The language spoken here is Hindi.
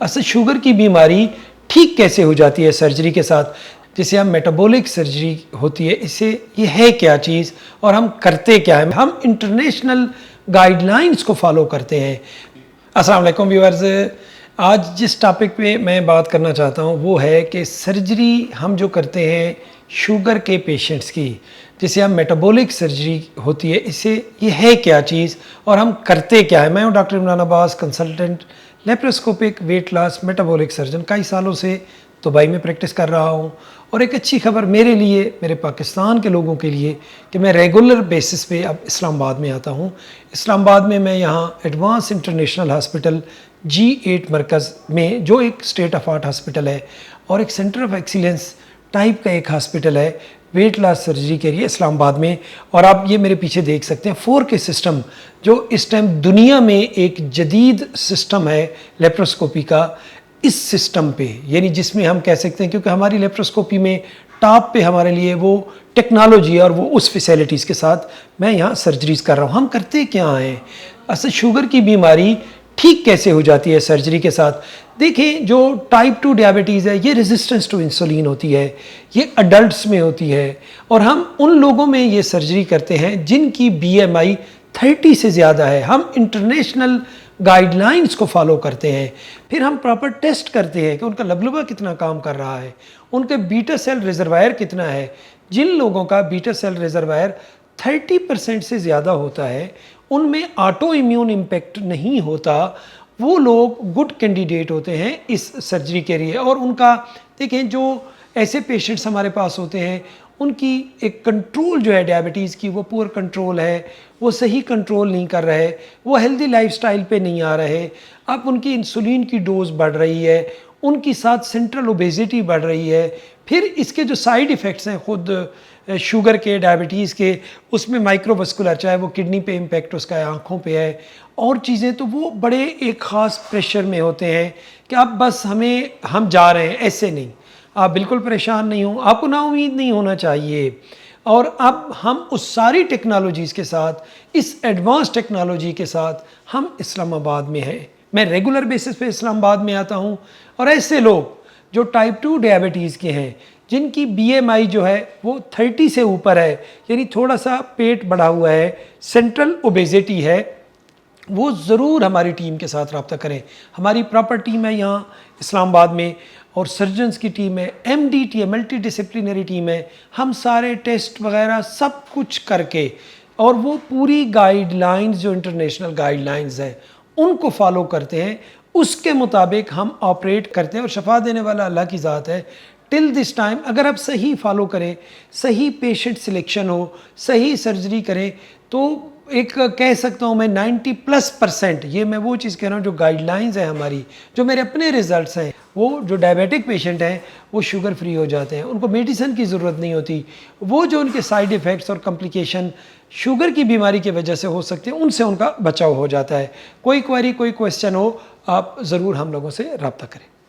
असल शुगर की बीमारी ठीक कैसे हो जाती है सर्जरी के साथ, जिसे हम मेटाबॉलिक सर्जरी होती है, इससे ये है क्या चीज़ और हम करते क्या है। हम इंटरनेशनल गाइडलाइंस को फॉलो करते हैं। अस्सलाम वालेकुम व्यूअर्स, आज जिस टॉपिक पे मैं बात करना चाहता हूँ वो है कि सर्जरी हम जो करते हैं शुगर के पेशेंट्स की, जिसे हम मेटाबॉलिक सर्जरी होती है, इससे ये है क्या चीज़ और हम करते क्या है। मैं हूँ doctor Imran Abbas, consultant laparoscopic weight loss metabolic surgeon. कई सालों से दुबई में प्रैक्टिस कर रहा हूँ और एक अच्छी खबर मेरे लिए, मेरे पाकिस्तान के लोगों के लिए, कि मैं रेगुलर बेसिस पे अब इस्लामाबाद में आता हूँ। इस्लामाबाद में मैं यहाँ एडवांस इंटरनेशनल हॉस्पिटल G8 मरकज़ में, जो एक स्टेट ऑफ आर्ट हॉस्पिटल है और एक सेंटर ऑफ एक्सीलेंस टाइप का एक हॉस्पिटल है वेट लॉस सर्जरी के लिए इस्लामाबाद में। और आप ये मेरे पीछे देख सकते हैं 4K सिस्टम, जो इस टाइम दुनिया में एक जदीद सिस्टम है लेप्रोस्कोपी का। इस सिस्टम पे, यानी जिसमें हम कह सकते हैं, क्योंकि हमारी लेप्रोस्कोपी में टॉप पे हमारे लिए वो टेक्नोलॉजी है और वो उस फैसिलिटीज़ के साथ मैं यहाँ सर्जरीज कर रहा हूँ। हम करते क्या हैं, असल शुगर की बीमारी ठीक कैसे हो जाती है सर्जरी के साथ। देखिए, जो टाइप 2 डायबिटीज़ है, ये रेजिस्टेंस टू इंसुलिन होती है, ये अडल्ट्स में होती है और हम उन लोगों में ये सर्जरी करते हैं जिनकी BMI 30 से ज़्यादा है। हम इंटरनेशनल गाइडलाइंस को फॉलो करते हैं, फिर हम प्रॉपर टेस्ट करते हैं कि उनका लबलबा कितना काम कर रहा है, उनके बीटा सेल रिजर्वायर कितना है। जिन लोगों का बीटा सेल रिजर्वायर 30% से ज़्यादा होता है, उनमें ऑटो इम्यून इम्पैक्ट नहीं होता, वो लोग गुड कैंडिडेट होते हैं इस सर्जरी के लिए। और उनका देखें, जो ऐसे पेशेंट्स हमारे पास होते हैं उनकी एक कंट्रोल जो है डायबिटीज़ की, वो पुअर कंट्रोल है, वो सही कंट्रोल नहीं कर रहे, वो हेल्दी लाइफस्टाइल पे नहीं आ रहे। अब उनकी इंसुलिन की डोज बढ़ रही है, उनकी साथ सेंट्रल ओबेसिटी बढ़ रही है। फिर इसके जो साइड इफ़ेक्ट्स हैं खुद शुगर के, डायबिटीज़ के, उसमें माइक्रोवस्कुलर, चाहे वो किडनी पे इम्पेक्ट उसका है, आँखों पे है और चीज़ें, तो वो बड़े एक ख़ास प्रेशर में होते हैं कि अब बस हम जा रहे हैं। ऐसे नहीं, आप बिल्कुल परेशान नहीं हो, आपको नाउम्मीद नहीं होना चाहिए। और अब हम उस सारी टेक्नोलॉजीज़ के साथ, इस एडवांस टेक्नोलॉजी के साथ हम इस्लामाबाद में हैं। मैं रेगुलर बेसिस पे इस्लामाबाद में आता हूँ और ऐसे लोग जो टाइप 2 डायबिटीज़ के हैं, जिनकी BMI जो है वो 30 से ऊपर है, यानी थोड़ा सा पेट बढ़ा हुआ है, सेंट्रल ओबेसिटी है, वो ज़रूर हमारी टीम के साथ रब्ता करें। हमारी प्रॉपर टीम है यहाँ इस्लामाबाद में और सर्जन्स की टीम है, MDT है, मल्टी डिसिप्लिनरी टीम है। हम सारे टेस्ट वगैरह सब कुछ करके, और वो पूरी गाइडलाइंस जो इंटरनेशनल गाइडलाइंस है उनको फॉलो करते हैं, उसके मुताबिक हम ऑपरेट करते हैं। और शफा देने वाला अल्लाह की ज़ात है। टिल दिस टाइम अगर आप सही फॉलो करें, सही पेशेंट सिलेक्शन हो, सही सर्जरी करें, तो एक कह सकता हूँ मैं 90+%, ये मैं वो चीज़ कह रहा हूँ जो गाइडलाइंस है हमारी, जो मेरे अपने रिजल्ट्स हैं, वो जो डायबिटिक पेशेंट हैं वो शुगर फ्री हो जाते हैं, उनको मेडिसिन की ज़रूरत नहीं होती। वो जो उनके साइड इफ़ेक्ट्स और कॉम्प्लिकेशन शुगर की बीमारी की वजह से हो सकते हैं, उनसे उनका बचाव हो जाता है। कोई क्वेरी, कोई क्वेश्चन हो, आप ज़रूर हम लोगों से रब्ता करें।